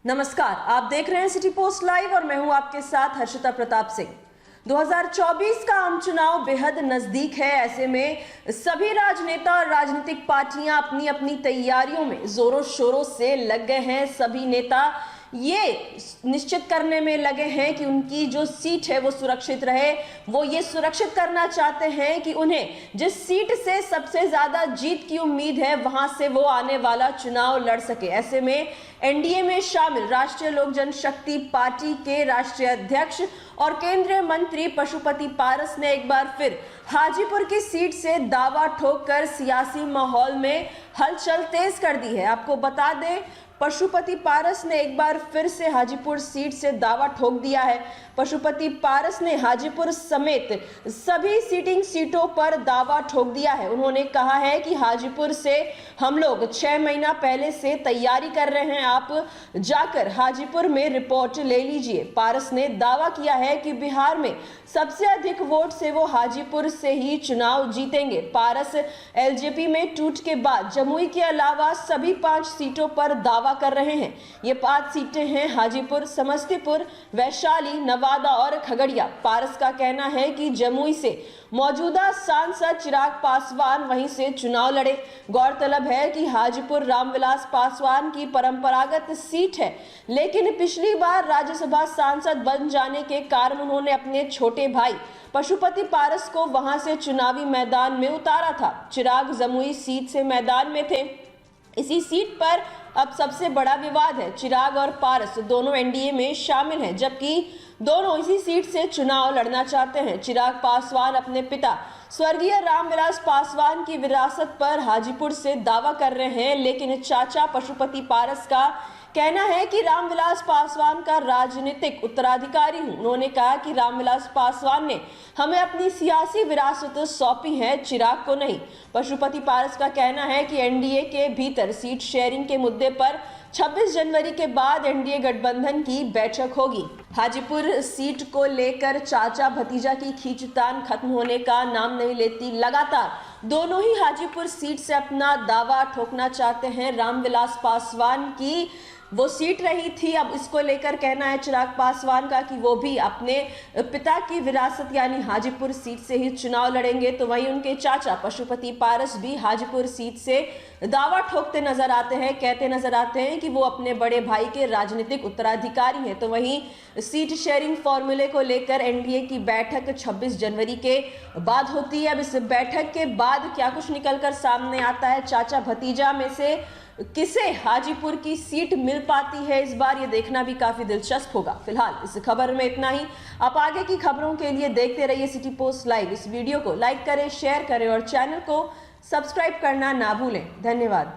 नमस्कार, आप देख रहे हैं सिटी पोस्ट लाइव और मैं हूं आपके साथ हर्षिता प्रताप सिंह। 2024 का आम चुनाव बेहद नजदीक है। ऐसे में सभी राजनेता और राजनीतिक पार्टियां अपनी अपनी तैयारियों में जोरों शोरों से लग गए हैं। सभी नेता ये निश्चित करने में लगे हैं कि उनकी जो सीट है वो सुरक्षित रहे। वो ये सुरक्षित करना चाहते हैं कि उन्हें जिस सीट से सबसे ज्यादा जीत की उम्मीद है वहां से वो आने वाला चुनाव लड़ सके। ऐसे में एनडीए में शामिल राष्ट्रीय लोक जनशक्ति पार्टी के राष्ट्रीय अध्यक्ष और केंद्रीय मंत्री पशुपति पारस ने एक बार फिर हाजीपुर की सीट से दावा ठोककर सियासी माहौल में हलचल तेज कर दी है। आपको बता दें, पशुपति पारस ने एक बार फिर से हाजीपुर सीट से दावा ठोक दिया है। पशुपति पारस ने हाजीपुर समेत सभी सीटिंग सीटों पर दावा ठोक दिया है। उन्होंने कहा है कि हाजीपुर से हम लोग 6 महीना पहले से तैयारी कर रहे हैं, आप जाकर हाजीपुर में रिपोर्ट ले लीजिए। पारस ने दावा किया है कि बिहार में सबसे अधिक वोट से वो हाजीपुर से ही चुनाव जीतेंगे। पारस एलजेपी में टूट के बाद जमुई के अलावा सभी 5 सीटों पर दावा कर रहे हैं। ये 5 सीटें हैं हाजीपुर, समस्तीपुर, वैशाली, नवादा और खगड़िया। पारस का कहना है कि जमुई से मौजूदा सांसद चिराग पासवान वहीं से चुनाव लड़े। गौरतलब है कि हाजीपुर रामविलास पासवान की परंपरागत सीट है, लेकिन पिछली बार राज्यसभा सांसद बन जाने के कारण उन्होंने अपने छोटे भाई पशुपति पारस को वहां से चुनावी मैदान में उतारा था। चिराग जमुई सीट से मैदान में थे। इसी सीट पर अब सबसे बड़ा विवाद है। चिराग और पारस दोनों एनडीए में शामिल हैं, जबकि दोनों इसी सीट से चुनाव लड़ना चाहते हैं। चिराग पासवान अपने पिता स्वर्गीय रामविलास पासवान की विरासत पर हाजीपुर से दावा कर रहे हैं, लेकिन चाचा पशुपति पारस का कहना है कि रामविलास पासवान का राजनीतिक उत्तराधिकारी हूं। उन्होंने कहा कि रामविलास पासवान ने हमें अपनी सियासी विरासत सौंपी है, चिराग को नहीं। पशुपति पारस का कहना है कि एनडीए के भीतर सीट शेयरिंग के मुद्दे पर 26 जनवरी के बाद एनडीए गठबंधन की बैठक होगी। हाजीपुर सीट को लेकर चाचा भतीजा की खींचतान खत्म होने का नाम नहीं लेती। लगातार दोनों ही हाजीपुर सीट से अपना दावा ठोकना चाहते हैं। रामविलास पासवान की वो सीट रही थी, अब इसको लेकर कहना है चिराग पासवान का कि वो भी अपने पिता की विरासत यानी हाजीपुर सीट से ही चुनाव लड़ेंगे। तो वहीं उनके चाचा पशुपति पारस भी हाजीपुर सीट से दावा ठोकते नजर आते हैं, कहते नजर आते हैं कि वो अपने बड़े भाई के राजनीतिक उत्तराधिकारी हैं। तो वहीं सीट शेयरिंग फॉर्मूले को लेकर एनडीए की बैठक 26 जनवरी के बाद होती है। अब इस बैठक के बाद क्या कुछ निकलकर सामने आता है, चाचा भतीजा में से किसे हाजीपुर की सीट मिल पाती है इस बार, ये देखना भी काफी दिलचस्प होगा। फिलहाल इस खबर में इतना ही। आप आगे की खबरों के लिए देखते रहिए सिटी पोस्ट लाइव। इस वीडियो को लाइक करें, शेयर करें और चैनल को सब्सक्राइब करना ना भूलें। धन्यवाद।